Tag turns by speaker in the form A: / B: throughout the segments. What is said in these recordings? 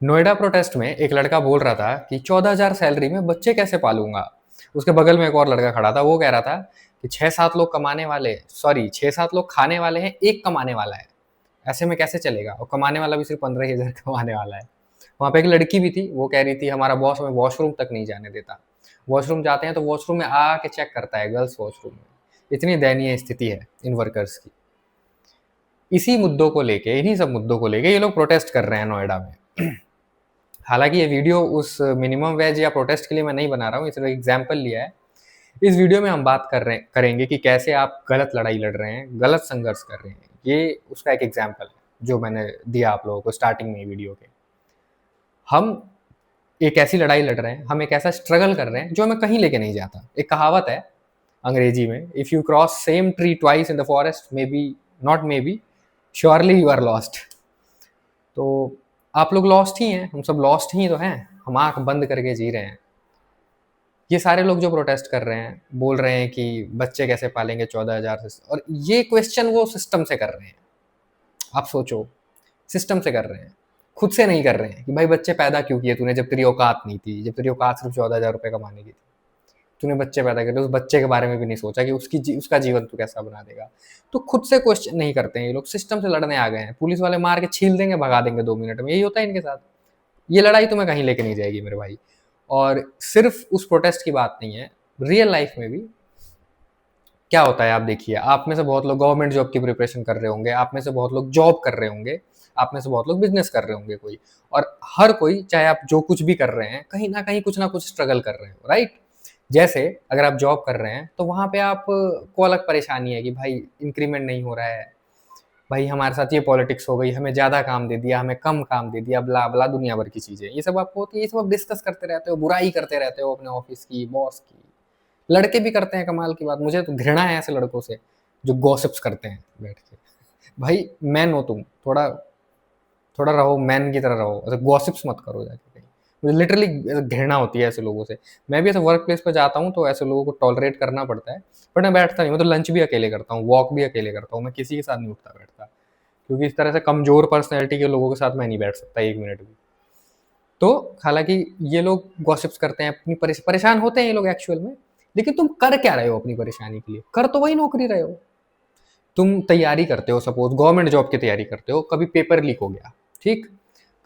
A: Noida protest में एक लड़का बोल रहा था कि 14,000 सैलरी में बच्चे कैसे पालूंगा। उसके बगल में एक और लड़का खड़ा था, वो कह रहा था कि 6-7 लोग कमाने वाले, सॉरी 6-7 लोग खाने वाले हैं, एक कमाने वाला है, ऐसे में कैसे चलेगा, और कमाने वाला भी सिर्फ 15,000 कमाने वाला है। वहाँ पे एक लड़की भी थी, वो कह रही थी हमारा बॉस हमें वॉशरूम तक नहीं जाने देता। वॉशरूम जाते हैं तो वॉशरूम में आके चेक करता है, गर्ल्स वॉशरूम में। इतनी दयनीय स्थिति है इन वर्कर्स की। इसी मुद्दों को लेके, इन्हीं सब मुद्दों को लेके ये लोग प्रोटेस्ट कर रहे हैं नोएडा में। हालांकि ये वीडियो उस मिनिमम वेज या प्रोटेस्ट के लिए मैं नहीं बना रहा हूँ, सिर्फ एग्जाम्पल लिया है। इस वीडियो में हम बात करेंगे कि कैसे आप गलत लड़ाई लड़ रहे हैं, गलत संघर्ष कर रहे हैं। ये उसका एक एग्जाम्पल है जो मैंने दिया आप लोगों को स्टार्टिंग में वीडियो के। हम एक ऐसी लड़ाई लड़ रहे हैं, हम एक ऐसा स्ट्रगल कर रहे हैं जो हमें कहीं लेके नहीं जाता। एक कहावत है अंग्रेजी में, if you cross same tree twice in the forest, may be, not may be, surely you are lost. तो आप लोग लॉस्ट ही हैं, हम सब लॉस्ट ही तो हैं, हम आंख बंद करके जी रहे हैं। ये सारे लोग जो प्रोटेस्ट कर रहे हैं, बोल रहे हैं कि बच्चे कैसे पालेंगे 14,000 से, और ये क्वेश्चन वो सिस्टम से कर रहे हैं। आप सोचो, सिस्टम से कर रहे हैं, खुद से नहीं कर रहे हैं कि भाई बच्चे पैदा क्यों किए तूने, जब तेरी औकात नहीं थी, जब तेरी औकात सिर्फ 14,000 रुपये कमाने की थी। तूने बच्चे पैदा करे, उस बच्चे के बारे में भी नहीं सोचा कि उसका जीवन तू कैसा बना देगा। तो खुद से क्वेश्चन नहीं करते हैं ये लोग, सिस्टम से लड़ने आ गए हैं। पुलिस वाले मार के छील देंगे, भगा देंगे 2 मिनट में, यही होता है इनके साथ। ये लड़ाई तुम्हें कहीं लेके नहीं जाएगी मेरे भाई। और सिर्फ उस प्रोटेस्ट की बात नहीं है, रियल लाइफ में भी क्या होता है आप देखिए। आप में से बहुत लोग गवर्नमेंट जॉब की प्रिपरेशन कर रहे होंगे, आप में से बहुत लोग जॉब कर रहे होंगे, आप में से बहुत लोग बिजनेस कर रहे होंगे कोई, और हर कोई, चाहे आप जो कुछ भी कर रहे हैं, कहीं ना कहीं कुछ ना कुछ स्ट्रगल कर रहे हो, राइट। जैसे अगर आप जॉब कर रहे हैं तो वहां पे आप को अलग परेशानी है कि भाई इंक्रीमेंट नहीं हो रहा है, भाई हमारे साथ ये पॉलिटिक्स हो गई, हमें ज़्यादा काम दे दिया, हमें कम काम दे दिया, ब्ला ब्ला दुनिया भर की चीज़ें, ये सब आपको होती है। ये सब आप डिस्कस करते रहते हो, बुराई करते रहते हो अपने ऑफिस की, बॉस की। लड़के भी करते हैं, कमाल की बात, मुझे तो घृणा है ऐसे लड़कों से जो गॉसिप्स करते हैं बैठ के। भाई मैन हो तुम, थोड़ा थोड़ा रहो, मैन की तरह रहो, ऐसे गॉसिप्स मत करो जाके कहीं। मुझे लिटरली घृणा होती है ऐसे लोगों से। मैं भी ऐसे वर्क प्लेस पर जाता हूँ तो ऐसे लोगों को टॉलरेट करना पड़ता है, बट मैं बैठता नहीं। मैं तो लंच भी अकेले करता हूँ, वॉक भी अकेले करता हूँ, मैं किसी के साथ नहीं उठता बैठता, क्योंकि इस तरह से कमजोर पर्सनैलिटी के लोगों के साथ मैं नहीं बैठ सकता 1 मिनट भी। तो हालांकि ये लोग गॉसिप्स करते हैं, अपनी परेशान होते हैं ये लोग एक्चुअल में, लेकिन तुम कर क्या रहे हो अपनी परेशानी के लिए? कर तो वही नौकरी रहे हो। तुम तैयारी करते हो, सपोज गवर्नमेंट जॉब की तैयारी करते हो, कभी पेपर लीक हो गया, ठीक,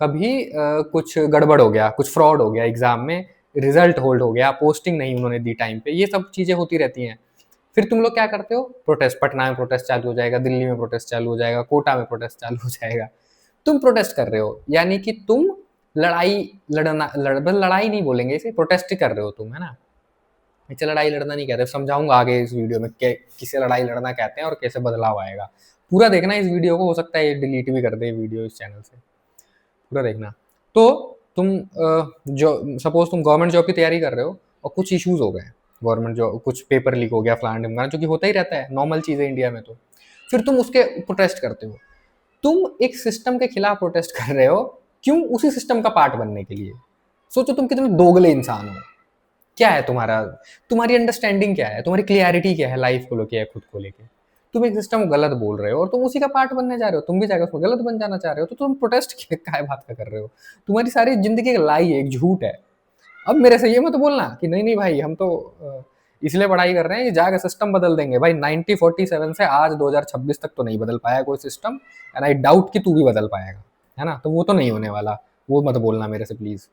A: कभी कुछ गड़बड़ हो गया, कुछ फ्रॉड हो गया एग्जाम में, रिजल्ट होल्ड हो गया, पोस्टिंग नहीं उन्होंने दी टाइम पे, ये सब चीजें होती रहती हैं। फिर तुम लोग क्या करते हो? प्रोटेस्ट, पटना में प्रोटेस्ट चालू हो जाएगा, दिल्ली में प्रोटेस्ट चालू हो जाएगा, कोटा में प्रोटेस्ट चालू हो जाएगा। तुम प्रोटेस्ट कर रहे हो, यानी कि तुम लड़ाई नहीं बोलेंगे इसे, प्रोटेस्ट ही कर रहे हो तुम, है ना। इसे लड़ाई लड़ना नहीं कहते, समझाऊंगा आगे इस वीडियो में किसे लड़ाई लड़ना कहते हैं और कैसे बदलाव आएगा। पूरा देखना इस वीडियो को, हो सकता है ये डिलीट भी कर दे वीडियो इस चैनल से, पूरा देखना। तो तुम जो सपोज तुम गवर्नमेंट जॉब की तैयारी कर रहे हो और कुछ इश्यूज हो गए, गवर्नमेंट जॉब कुछ पेपर लीक हो गया, फलान ढिमकाना, जो कि होता ही रहता है, नॉर्मल चीज़ है इंडिया में। तो फिर तुम उसके प्रोटेस्ट करते हो। तुम एक सिस्टम के खिलाफ प्रोटेस्ट कर रहे हो, क्यों? उसी सिस्टम का पार्ट बनने के लिए। सोचो तुम कितने दोगले इंसान हो। क्या है तुम्हारा, तुम्हारी अंडरस्टैंडिंग क्या है, तुम्हारी क्लियरिटी क्या है लाइफ को लेके, खुद को लेके? तुम एक सिस्टम को गलत बोल रहे हो और तुम उसी का पार्ट बनने जा रहे हो, तुम भी जाकर उसमें गलत बन जाना चाह रहे हो, तो तुम प्रोटेस्ट क्या बात का कर रहे हो? तुम्हारी सारी जिंदगी एक लाई है, एक झूठ है। अब मेरे से ये मत बोलना कि नहीं नहीं भाई हम तो इसलिए पढ़ाई कर रहे हैं कि जाकर सिस्टम बदल देंगे। भाई 1947 से आज 2026 तक तो नहीं बदल पाया कोई सिस्टम, एंड आई डाउट कि तू भी बदल पाएगा, है ना। तो वो तो नहीं होने वाला, वो मत बोलना मेरे से प्लीज।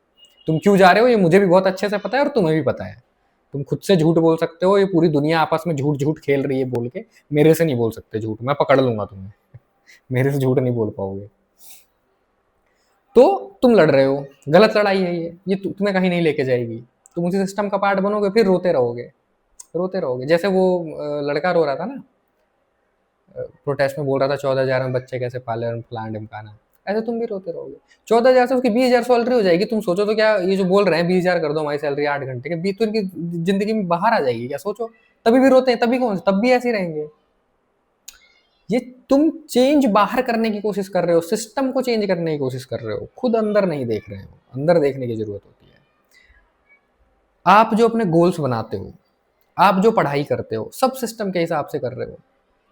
A: तुम क्यों जा रहे हो ये मुझे भी बहुत अच्छे से पता है और तुम्हें भी पता है। तुम खुद से झूठ बोल सकते हो, ये पूरी दुनिया आपस में झूठ झूठ खेल रही है बोल के, मेरे से नहीं बोल सकते झूठ, मैं पकड़ लूंगा तुम्हें। मेरे से झूठ नहीं बोल पाओगे। तो तुम लड़ रहे हो, गलत लड़ाई है ये तुम्हें कहीं नहीं लेके जाएगी। तुम उसी सिस्टम का पार्ट बनोगे, फिर रोते रहोगे, रोते रहोगे। जैसे वो लड़का रो रहा था ना, प्रोटेस्ट में बोल रहा था 14,000 में बच्चे कैसे पाले और फलान ढिमकाना, ऐसे तुम भी रोते रहोगे। 14,000 से उसकी 20,000 सैलरी हो जाएगी। तुम सोचो तो, क्या ये जो बोल रहे हैं 20,000 कर दो हमारी सैलरी 8 घंटे के, तो इनकी जिंदगी में बाहर आ जाएगी क्या? सोचो। तभी भी रोते हैं, तभी कौन, तब भी ऐसे ही रहेंगे। ये तुम चेंज बाहर करने की कोशिश कर रहे हो, सिस्टम को चेंज करने की कोशिश कर रहे हो, खुद अंदर नहीं देख रहे हो। अंदर देखने की जरूरत होती है। आप जो अपने गोल्स बनाते हो, आप जो पढ़ाई करते हो, सब सिस्टम के हिसाब से कर रहे हो,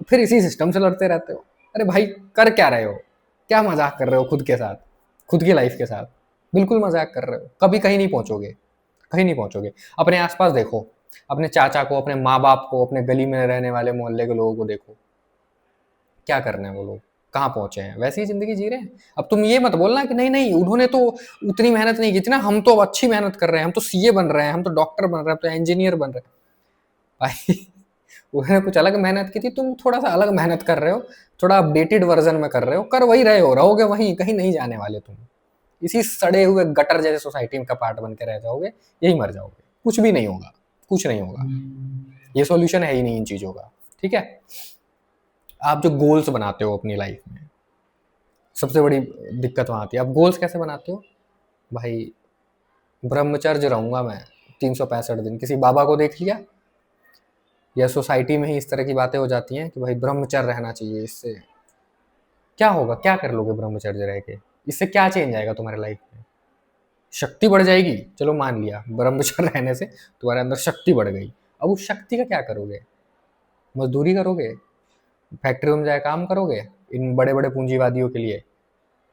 A: फिर इसी सिस्टम से लड़ते रहते हो। अरे भाई कर क्या रहे हो? क्या मजाक कर रहे हो खुद के साथ, खुद की लाइफ के साथ? बिल्कुल मजाक कर रहे हो, कभी कहीं नहीं पहुंचोगे, कहीं नहीं पहुंचोगे। अपने आसपास देखो, अपने चाचा को, अपने माँ बाप को, अपने गली में रहने वाले मोहल्ले के लोगों को देखो, क्या कर रहे हैं वो लोग, कहाँ पहुंचे हैं, वैसी ही जिंदगी जी रहे हैं। अब तुम ये मत बोलना कि नहीं नहीं उन्होंने तो उतनी मेहनत नहीं की थी ना, हम तो अब अच्छी मेहनत कर रहे हैं, हम तो सीए बन रहे हैं, हम तो डॉक्टर बन रहे हैं, हम तो इंजीनियर बन रहे हैं। भाई उन्होंने कुछ अलग मेहनत की थी, तुम थोड़ा सा अलग मेहनत कर रहे हो, थोड़ा अपडेटेड वर्जन में कर रहे हो, कर वही रहे हो, रहोगे वहीं, कहीं नहीं जाने वाले तुम। इसी सड़े हुए गटर जैसे सोसाइटी का पार्ट बन के रह जाओगे, यही मर जाओगे, कुछ भी नहीं होगा, कुछ नहीं होगा। ये सॉल्यूशन है ही नहीं इन चीजों का। ठीक है, आप जो गोल्स बनाते हो अपनी लाइफ में, सबसे बड़ी दिक्कत वहां आती है। आप गोल्स कैसे बनाते हो भाई? ब्रह्मचर्य रहूंगा मैं 365 दिन, किसी बाबा को देख लिया, या सोसाइटी में ही इस तरह की बातें हो जाती हैं कि भाई ब्रह्मचर्य रहना चाहिए, इससे क्या होगा, क्या कर लोगे ब्रह्मचर्य रह के, इससे क्या चेंज आएगा तुम्हारे लाइफ में? शक्ति बढ़ जाएगी, चलो मान लिया ब्रह्मचर्य रहने से तुम्हारे अंदर शक्ति बढ़ गई। अब उस शक्ति का क्या करोगे? मजदूरी करोगे, फैक्ट्रियों में जाए काम करोगे इन बड़े बड़े पूंजीवादियों के लिए,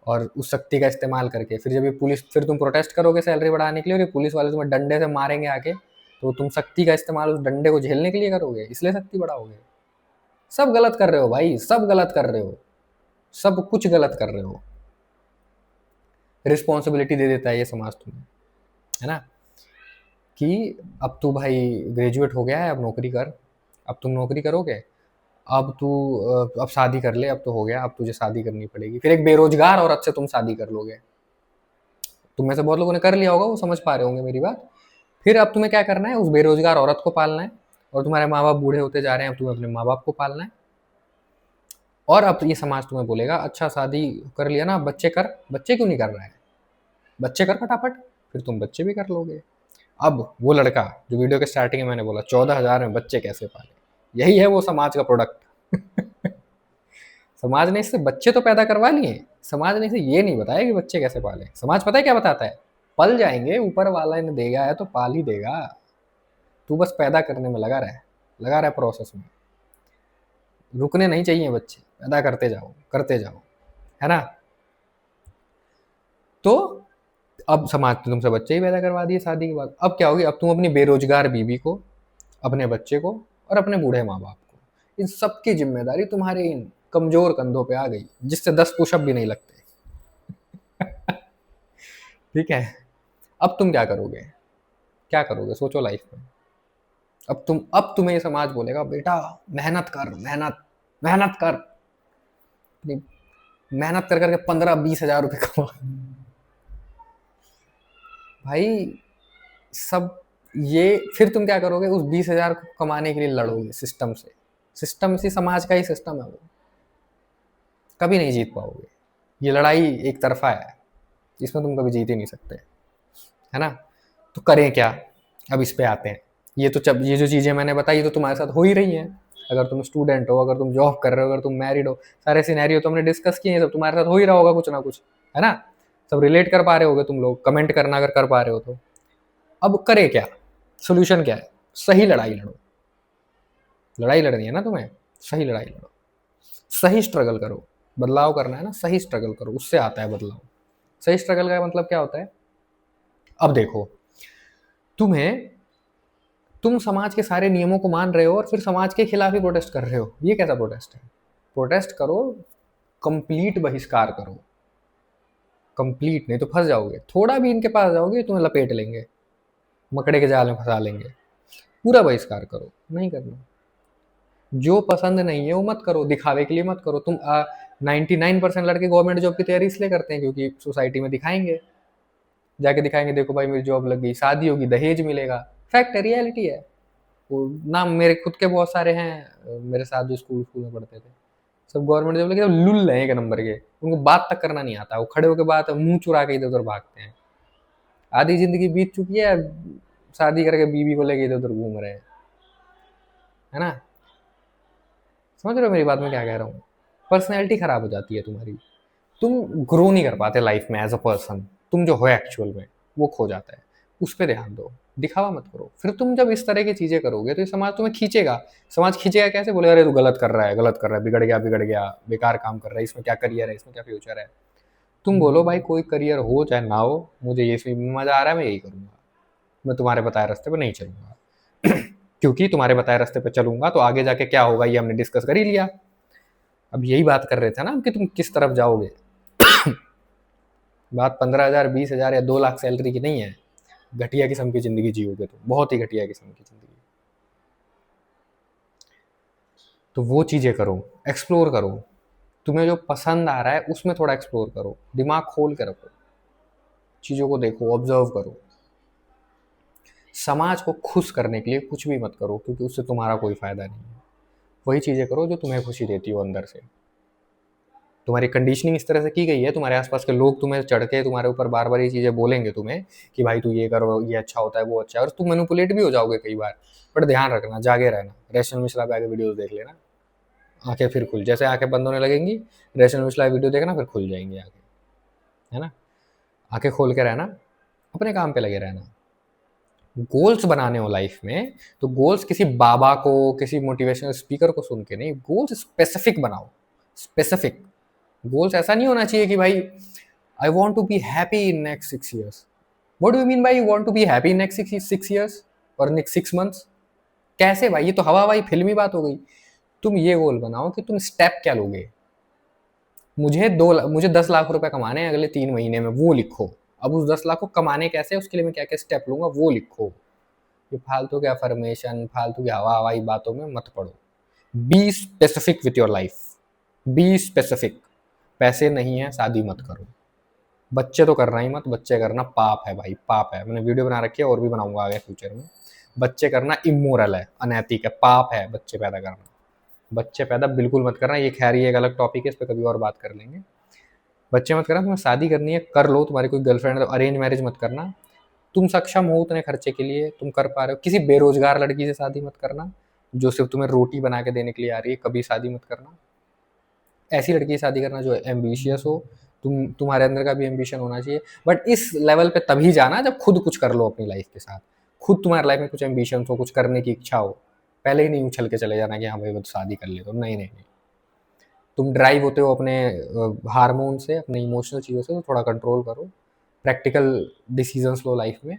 A: और उस शक्ति का इस्तेमाल करके फिर जब ये पुलिस, फिर तुम प्रोटेस्ट करोगे सैलरी बढ़ाने के लिए, और ये पुलिस वाले तुम्हें डंडे से मारेंगे आके, तो तुम शक्ति का इस्तेमाल उस डंडे को झेलने के लिए करोगे, इसलिए शक्ति बढ़ाओगे। सब गलत कर रहे हो भाई, सब गलत कर रहे हो, सब कुछ गलत कर रहे हो। रिस्पॉन्सिबिलिटी दे देता है ये समाज तुम्हें, है ना, कि अब तू भाई ग्रेजुएट हो गया है, अब नौकरी कर, अब तुम नौकरी करोगे, अब तू अब शादी कर ले, अब तो हो गया, अब तुझे शादी करनी पड़ेगी। फिर एक बेरोजगार औरत से तुम शादी कर लोगे, तुम में से बहुत लोगों ने कर लिया होगा, वो समझ पा रहे होंगे मेरी बात। फिर अब तुम्हें क्या करना है, उस बेरोजगार औरत को पालना है, और तुम्हारे माँ बाप बूढ़े होते जा रहे हैं, अब तुम्हें अपने माँ बाप को पालना है। और अब ये समाज तुम्हें बोलेगा अच्छा शादी कर लिया ना, बच्चे कर, बच्चे क्यों नहीं कर रहा है, बच्चे कर फटाफट, फिर तुम बच्चे भी कर लोगे। अब वो लड़का जो वीडियो के स्टार्टिंग में मैंने बोला 14,000 में बच्चे कैसे पाले, यही है वो समाज का प्रोडक्ट। समाज ने इससे बच्चे तो पैदा करवा लिए, समाज ने इसे ये नहीं बताया कि बच्चे कैसे पाले। समाज पता है क्या बताता है? पल जाएंगे, ऊपर वाला ने देगा है तो पाल ही देगा, तू बस पैदा करने में लगा रहा प्रोसेस में। रुकने नहीं चाहिए बच्चे, पैदा करते जाओ, करते जाओ, है ना। तो अब समाज ने तुमसे बच्चे ही पैदा करवा दिए शादी के बाद, अब क्या होगी, अब तुम अपनी बेरोजगार बीवी को, अपने बच्चे को, और अपने बूढ़े माँ बाप को, इन सब की जिम्मेदारी तुम्हारे इन कमजोर कंधों पे आ गई, जिससे 10 पुशअप भी नहीं लगते। ठीक है, अब तुम क्या करोगे, क्या करोगे सोचो लाइफ में। अब तुम्हें ये समाज बोलेगा बेटा मेहनत कर, मेहनत कर, अपनी मेहनत कर करके 15-20 हजार रुपये कमा। भाई सब ये, फिर तुम क्या करोगे, उस 20,000 को कमाने के लिए लड़ोगे सिस्टम से। सिस्टम इसी समाज का ही सिस्टम है वो, कभी नहीं जीत पाओगे। ये लड़ाई एक तरफा है, इसमें तुम कभी जीत ही नहीं सकते, है ना। तो करें क्या, अब इस पे आते हैं। ये तो जब ये जो चीज़ें मैंने बताई ये तो तुम्हारे साथ हो ही रही हैं, अगर तुम स्टूडेंट हो, अगर तुम जॉब कर रहे हो, अगर तुम मैरिड हो, सारे सिनेरियो तो हमने डिस्कस किए हैं, सब तुम्हारे साथ हो ही रहा होगा कुछ ना कुछ, है ना। सब रिलेट कर पा रहे होगे तुम लोग, कमेंट करना अगर कर पा रहे हो तो। अब करें क्या, सोल्यूशन क्या है? सही लड़ाई लड़ो, लड़ाई लड़नी है ना तुम्हें, सही लड़ाई लड़ो, सही स्ट्रगल करो। बदलाव करना है ना, सही स्ट्रगल करो, उससे आता है बदलाव। सही स्ट्रगल का मतलब क्या होता है? अब देखो, तुम्हें, तुम समाज के सारे नियमों को मान रहे हो और फिर समाज के खिलाफ ही प्रोटेस्ट कर रहे हो, ये कैसा प्रोटेस्ट है? प्रोटेस्ट करो, कंप्लीट बहिष्कार करो, कंप्लीट, नहीं तो फंस जाओगे। थोड़ा भी इनके पास जाओगे तुम्हें लपेट लेंगे, मकड़े के जाल में फंसा लेंगे। पूरा बहिष्कार करो, नहीं करना। जो पसंद नहीं है वो मत करो, दिखावे के लिए मत करो। तुम 99% लड़के गवर्नमेंट जॉब की तैयारी इसलिए करते हैं क्योंकि सोसाइटी में दिखाएंगे, जाके दिखाएंगे देखो भाई मेरी जॉब लग गई, शादी होगी, दहेज मिलेगा। फैक्ट है, रियलिटी है वो ना। मेरे खुद के बहुत सारे हैं मेरे साथ जो स्कूल स्कूल में पढ़ते थे, सब गवर्नमेंट जॉब लगे, लुल है एक नंबर के, उनको बात तक करना नहीं आता, वो खड़े होकर बात मुंह चुरा के इधर उधर भागते हैं। आधी जिंदगी बीत चुकी है, शादी करके बीवी को लेके इधर उधर घूम रहे हैं, है ना। समझ रहे हो मेरी बात में क्या कह रहा हूँ? पर्सनैलिटी खराब हो जाती है तुम्हारी, तुम ग्रो नहीं कर पाते लाइफ में एज अ पर्सन, तुम जो हो एक्चुअल में वो खो जाता है। उस पर ध्यान दो, दिखावा मत करो। फिर तुम जब इस तरह की चीजें करोगे तो ये समाज तुम्हें खींचेगा। समाज खींचेगा कैसे? बोले अरे तू गलत कर रहा है, गलत कर रहा है, बिगड़ गया, बिगड़ गया, बेकार काम कर रहा है, इसमें क्या करियर है, इसमें क्या फ्यूचर है। तुम बोलो भाई कोई करियर हो चाहे ना हो, मुझे ये इसमें मज़ा आ रहा है, मैं यही करूँगा। मैं तुम्हारे बताए रास्ते पे नहीं चलूँगा। क्योंकि तुम्हारे बताए रास्ते पे चलूँगा तो आगे जाके क्या होगा ये हमने डिस्कस कर ही लिया। अब यही बात कर रहे थे ना कि तुम किस तरफ जाओगे। बात 15,000, 20,000 या 2 लाख सैलरी की नहीं है। घटिया किस्म की ज़िंदगी जियोगे तुम, बहुत ही घटिया किस्म की ज़िंदगी। तो वो चीज़ें करो, एक्सप्लोर करो। तुम्हें जो पसंद आ रहा है उसमें थोड़ा एक्सप्लोर करो, दिमाग खोल के रखो, चीज़ों को देखो, ऑब्जर्व करो। समाज को खुश करने के लिए कुछ भी मत करो, क्योंकि उससे तुम्हारा कोई फ़ायदा नहीं है। वही चीज़ें करो जो तुम्हें खुशी देती हो अंदर से। तुम्हारी कंडीशनिंग इस तरह से की गई है, तुम्हारे आसपास के लोग तुम्हें चढ़ के तुम्हारे ऊपर बार बार ये चीज़ें बोलेंगे तुम्हें कि भाई तू ये करो, ये अच्छा होता है, वो अच्छा है, और तुम मैनिपुलेट भी हो जाओगे कई बार। बट ध्यान रखना, जागे रहना, रैशनल मिश्रा पे आगे वीडियोस देख लेना, आंखें फिर खुल, जैसे आंखें बंद होने लगेंगी रैशनल मिश्रा वीडियो देखना, फिर खुल जाएंगी आंखें, है ना। आंखें खोल के रहना, अपने काम पे लगे रहना। गोल्स बनाने हो लाइफ में तो गोल्स किसी बाबा को, किसी मोटिवेशनल स्पीकर को सुन के नहीं, गोल्स स्पेसिफिक बनाओ। स्पेसिफिक गोल्स ऐसा नहीं होना चाहिए कि भाई I want to be happy in next 6 years। What do you mean by you want to be happy in next 6 years और नेक्स्ट 6 months? कैसे भाई, ये तो हवा हवाई फिल्मी बात हो गई। तुम ये गोल बनाओ कि तुम स्टेप क्या लोगे। मुझे 10 लाख रुपए कमाने हैं अगले 3 महीने में, वो लिखो। अब उस 10 लाख को कमाने कैसे, उसके लिए मैं क्या क्या स्टेप लूंगा, वो लिखो। ये फालतू के अफर्मेशन, फालतू की हवा हवाई बातों में मत पड़ो। Be specific with your life, be specific. पैसे नहीं है, शादी मत करो। बच्चे तो करना ही मत, बच्चे करना पाप है भाई, पाप है। मैंने वीडियो बना रखी है और भी बनाऊंगा आगे फ्यूचर में। बच्चे करना इमोरल है, अनैतिक है, पाप है बच्चे पैदा करना। बच्चे पैदा बिल्कुल मत करना। ये खैर ये एक अलग टॉपिक है, इस पर कभी और बात कर लेंगे। बच्चे मत करना। तुम्हें शादी करनी है कर लो, तुम्हारी कोई गर्लफ्रेंड है तो अरेंज मैरिज मत करना। तुम सक्षम हो उतने खर्चे के लिए, तुम कर पा रहे हो, किसी बेरोजगार लड़की से शादी मत करना जो सिर्फ तुम्हें रोटी बना के देने के लिए आ रही है, कभी शादी मत करना। ऐसी लड़की से शादी करना जो एम्बिशियस हो। तुम्हारे अंदर का भी एम्बिशन होना चाहिए, बट इस लेवल पे तभी जाना जब खुद कुछ कर लो अपनी लाइफ के साथ। खुद तुम्हारी लाइफ में कुछ एम्बिशन हो, कुछ करने की इच्छा हो। पहले ही नहीं उछल के चले जाना कि हाँ भाई वो शादी कर ले, तो नहीं नहीं नहीं। तुम ड्राइव होते हो अपने हार्मोन से, अपने इमोशनल चीज़ों से, तो थोड़ा कंट्रोल करो। प्रैक्टिकल डिसीजंस लो लाइफ में,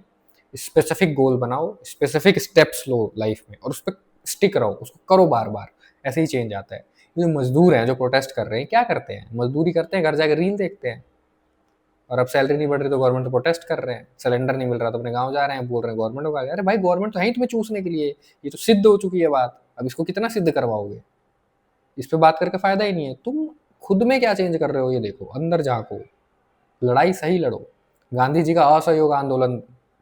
A: स्पेसिफिक गोल बनाओ, स्पेसिफिक स्टेप्स लो लाइफ में, और उस पर स्टिक रहो, उसको करो बार बार। ऐसे ही चेंज आता है। ये जो मजदूर हैं जो प्रोटेस्ट कर रहे हैं, क्या करते हैं, मजदूरी करते हैं, घर जाकर रील देखते हैं। और अब सैलरी नहीं बढ़ रही तो गवर्नमेंट तो प्रोटेस्ट कर रहे हैं, सिलेंडर नहीं मिल रहा तो अपने गांव जा रहे हैं, बोल रहे हैं गवर्नमेंट को। अरे भाई गवर्नमेंट तो है ही तुम्हें चूसने के लिए, ये तो सिद्ध हो चुकी है बात। अब इसको कितना सिद्ध करवाओगे, इस पे बात करके फायदा ही नहीं है। तुम खुद में क्या चेंज कर रहे हो ये देखो, अंदर झांको, लड़ाई सही लड़ो। गांधी जी का असहयोग आंदोलन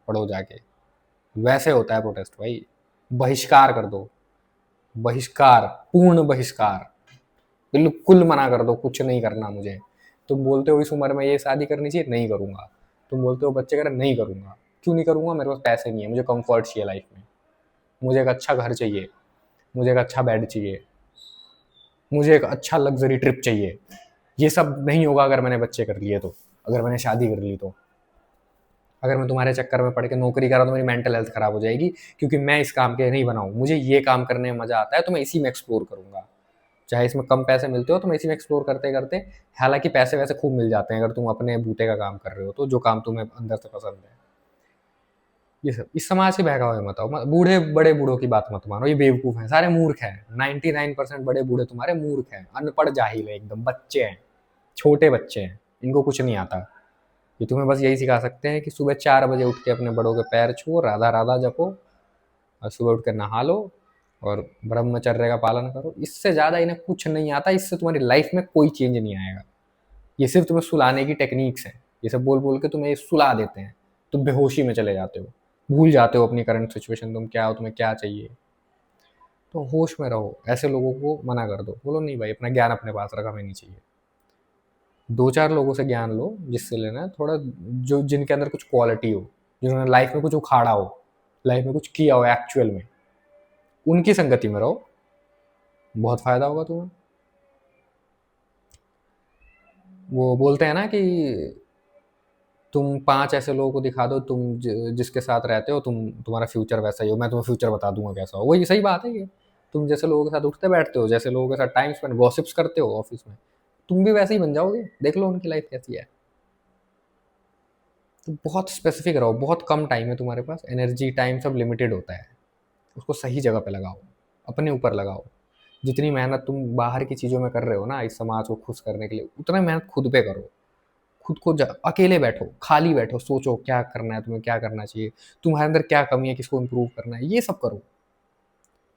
A: पढ़ो जाके, वैसे होता है प्रोटेस्ट भाई। बहिष्कार कर दो, बहिष्कार, पूर्ण बहिष्कार, बिल्कुल मना कर दो, कुछ नहीं करना मुझे। तुम बोलते हो इस उम्र में ये शादी करनी चाहिए, नहीं करूंगा। तुम बोलते हो बच्चे करें, नहीं करूंगा। क्यों नहीं करूंगा, मेरे पास पैसे नहीं है, मुझे कंफर्ट चाहिए लाइफ में, मुझे एक अच्छा घर चाहिए, मुझे एक अच्छा बेड चाहिए, मुझे एक अच्छा लग्जरी ट्रिप चाहिए। ये सब नहीं होगा अगर मैंने बच्चे कर लिए तो, अगर मैंने शादी कर ली तो। अगर मैं तुम्हारे चक्कर में पड़ के नौकरी करा तो मेरी मेंटल हेल्थ खराब हो जाएगी, क्योंकि मैं इस काम के नहीं बनाऊँ। मुझे ये काम करने में मजा आता है तो मैं इसी में एक्सप्लोर करूंगा। चाहे इसमें कम पैसे मिलते हो तो मैं इसी में एक्सप्लोर करते करते, हालांकि पैसे वैसे खूब मिल जाते हैं अगर तुम अपने बूते का काम कर रहे हो तो, जो काम तुम्हें अंदर से पसंद है। ये सब इस समाज के बहकावे मत आओ। बूढ़े बड़े बूढ़ों की बात मत मानो, ये बेवकूफ़ हैं, सारे मूर्ख हैं। 99% बड़े बूढ़े तुम्हारे मूर्ख हैं, अनपढ़ जाहिल है एकदम, बच्चे हैं, छोटे बच्चे हैं, इनको कुछ नहीं आता। ये तुम्हें बस यही सिखा सकते हैं कि सुबह 4 बजे उठ के अपने बड़ों के पैर छुओ, राधा राधा जपो, और सुबह उठ कर नहा लो और ब्रह्मचर्य का पालन करो। इससे ज़्यादा इन्हें कुछ नहीं आता। इससे तुम्हारी लाइफ में कोई चेंज नहीं आएगा। ये सिर्फ तुम्हें सुलाने की टेक्निक्स हैं। ये सब बोल बोल के तुम्हें ये सुला देते हैं, तुम बेहोशी में चले जाते हो, भूल जाते हो अपनी करंट सिचुएशन, तुम क्या हो, तुम्हें क्या चाहिए। तो होश में रहो। ऐसे लोगों को मना कर दो, बोलो नहीं भाई अपना ज्ञान अपने पास रखा, हमें नहीं चाहिए। 2-4 लोगों से ज्ञान लो जिससे लेना है थोड़ा, जो जिनके अंदर कुछ क्वालिटी हो, जिन्होंने लाइफ में कुछ उखाड़ा हो, लाइफ में कुछ किया हो एक्चुअल में, उनकी संगति में रहो, बहुत फायदा होगा तुम्हें। वो बोलते हैं ना कि तुम 5 ऐसे लोगों को दिखा दो तुम जिसके साथ रहते हो, तुम्हारा फ्यूचर वैसा ही हो, मैं तुम्हें फ्यूचर बता दूंगा कैसा हो। वही सही बात है ये। तुम जैसे लोगों के साथ उठते बैठते हो, जैसे लोगों के साथ टाइम स्पेंड गॉसिप्स करते हो ऑफिस में, तुम भी वैसे ही बन जाओगे। देख लो उनकी लाइफ कैसी है। तो बहुत स्पेसिफिक रहो, बहुत कम टाइम है तुम्हारे पास, एनर्जी टाइम सब लिमिटेड होता है, उसको सही जगह पे लगाओ, अपने ऊपर लगाओ। जितनी मेहनत तुम बाहर की चीज़ों में कर रहे हो ना इस समाज को खुश करने के लिए, उतना मेहनत खुद पे करो। खुद को अकेले बैठो, खाली बैठो, सोचो क्या करना है तुम्हें, क्या करना चाहिए, तुम्हारे अंदर क्या कमी है, किसको इम्प्रूव करना है, ये सब करो।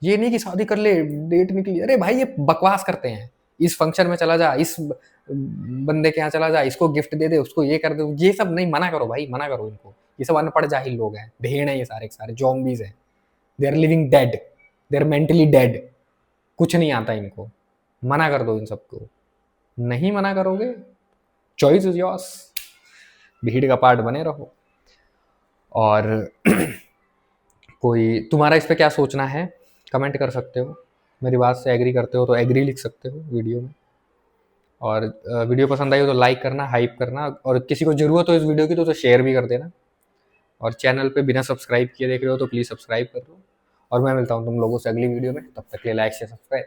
A: ये नहीं कि शादी कर ले, डेट निकली, अरे भाई ये बकवास करते हैं। इस फंक्शन में चला जा, इस बंदे के यहाँ चला जा, इसको गिफ्ट दे दे, उसको ये कर दे, ये सब नहीं, मना करो भाई, मना करो इनको। ये सब अनपढ़ जाहिल लोग हैं, भेड़ हैं ये सारे के सारे, जॉम्बीज हैं। They are living dead, they are mentally dead, कुछ नहीं आता इनको। मना कर दो इन सबको। नहीं मना करोगे, चॉइस इज योर्स, भीड़ का पार्ट बने रहो। और कोई तुम्हारा इस पे क्या सोचना है कमेंट कर सकते हो, मेरी बात से एग्री करते हो तो एग्री लिख सकते हो वीडियो में। और वीडियो पसंद आई हो तो लाइक करना, हाइप करना, और किसी को ज़रूरत हो इस वीडियो की तो शेयर भी कर देना। और चैनल पे बिना सब्सक्राइब किए देख रहे हो तो प्लीज़ सब्सक्राइब कर दो। और मैं मिलता हूँ तुम लोगों से अगली वीडियो में, तब तक के लिए लाइक शेयर सब्सक्राइब।